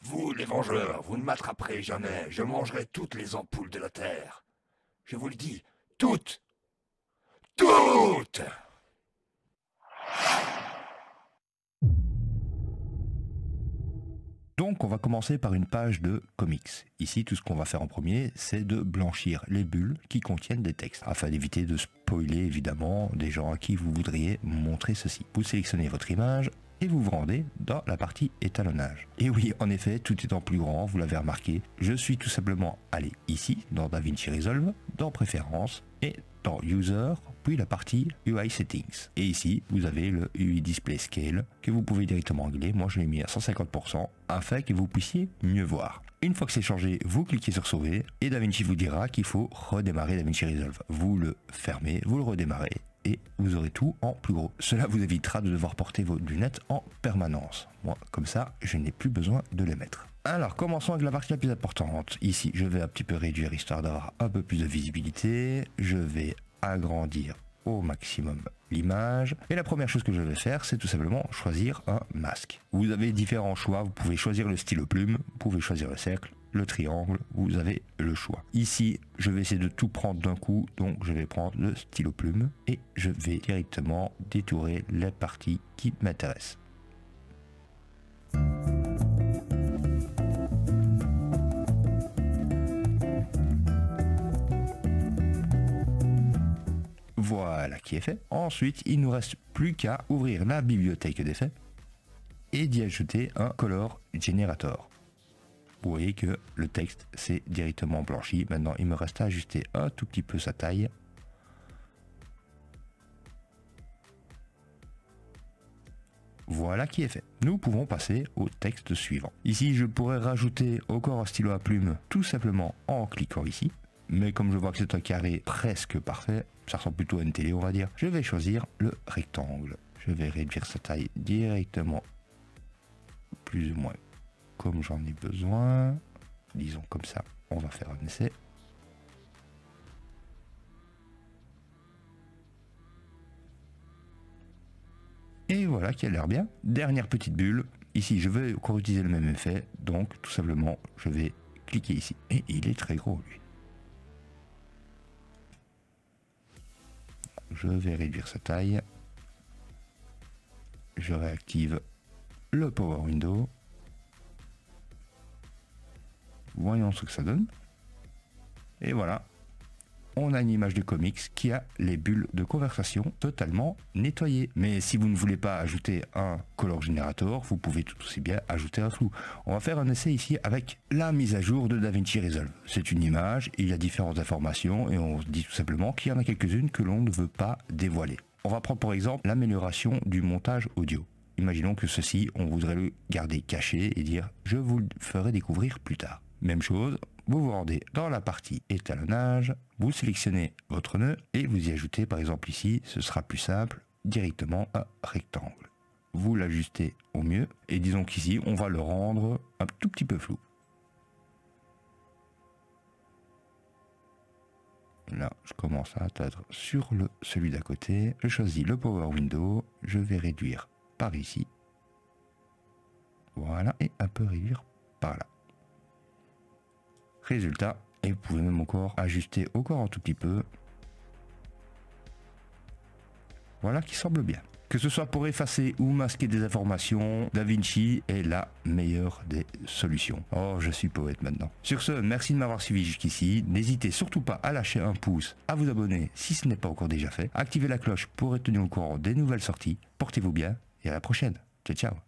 Vous, les vengeurs, vous ne m'attraperez jamais. Je mangerai toutes les ampoules de la Terre. Je vous le dis, toutes! Toutes! Donc on va commencer par une page de comics. Ici, tout ce qu'on va faire en premier, c'est de blanchir les bulles qui contiennent des textes, afin d'éviter de spoiler évidemment des gens à qui vous voudriez montrer ceci. Vous sélectionnez votre image et vous vous rendez dans la partie étalonnage. Et oui, en effet, tout est en plus grand, vous l'avez remarqué. Je suis tout simplement allé ici, dans DaVinci Resolve, dans Préférences, et dans User, puis la partie UI Settings. Et ici, vous avez le UI Display Scale, que vous pouvez directement régler. Moi, je l'ai mis à 150%, afin que vous puissiez mieux voir. Une fois que c'est changé, vous cliquez sur Sauver, et DaVinci vous dira qu'il faut redémarrer DaVinci Resolve. Vous le fermez, vous le redémarrez, et vous aurez tout en plus gros. Cela vous évitera de devoir porter vos lunettes en permanence. Moi, comme ça, je n'ai plus besoin de les mettre. Alors, commençons avec la partie la plus importante. Ici, je vais un petit peu réduire histoire d'avoir un peu plus de visibilité. Je vais agrandir au maximum l'image. Et la première chose que je vais faire, c'est tout simplement choisir un masque. Vous avez différents choix. Vous pouvez choisir le stylo plume, vous pouvez choisir le cercle, le triangle, vous avez le choix. Ici, je vais essayer de tout prendre d'un coup, donc je vais prendre le stylo plume et je vais directement détourer les parties qui m'intéressent. Voilà qui est fait. Ensuite, il nous reste plus qu'à ouvrir la bibliothèque d'effets et d'y ajouter un Color Generator. Vous voyez que le texte s'est directement blanchi. Maintenant, il me reste à ajuster un tout petit peu sa taille. Voilà qui est fait. Nous pouvons passer au texte suivant. Ici, je pourrais rajouter encore un stylo à plume tout simplement en cliquant ici. Mais comme je vois que c'est un carré presque parfait, ça ressemble plutôt à une télé on va dire, je vais choisir le rectangle. Je vais réduire sa taille directement, plus ou moins comme j'en ai besoin. Disons comme ça, on va faire un essai. Et voilà qui a l'air bien. Dernière petite bulle. Ici, je vais encore utiliser le même effet. Donc, tout simplement, je vais cliquer ici. Et il est très gros, lui. Je vais réduire sa taille. Je réactive le Power Window. Voyons ce que ça donne. Et voilà. On a une image de comics qui a les bulles de conversation totalement nettoyées. Mais si vous ne voulez pas ajouter un Color Generator, vous pouvez tout aussi bien ajouter un flou. On va faire un essai ici avec la mise à jour de DaVinci Resolve. C'est une image, il y a différentes informations et on dit tout simplement qu'il y en a quelques-unes que l'on ne veut pas dévoiler. On va prendre pour exemple l'amélioration du montage audio. Imaginons que ceci, on voudrait le garder caché et dire « je vous le ferai découvrir plus tard ». Même chose, vous vous rendez dans la partie étalonnage, vous sélectionnez votre nœud et vous y ajoutez par exemple ici, ce sera plus simple, directement un rectangle. Vous l'ajustez au mieux et disons qu'ici on va le rendre un tout petit peu flou. Là je commence à atteindre sur celui d'à côté, je choisis le Power Window, je vais réduire par ici, voilà, et un peu réduire par là. Résultat, et vous pouvez même encore ajuster encore un tout petit peu. Voilà qui semble bien. Que ce soit pour effacer ou masquer des informations, DaVinci est la meilleure des solutions. Oh, je suis poète maintenant. Sur ce, merci de m'avoir suivi jusqu'ici. N'hésitez surtout pas à lâcher un pouce, à vous abonner si ce n'est pas encore déjà fait. Activez la cloche pour être tenu au courant des nouvelles sorties. Portez-vous bien et à la prochaine. Ciao, ciao.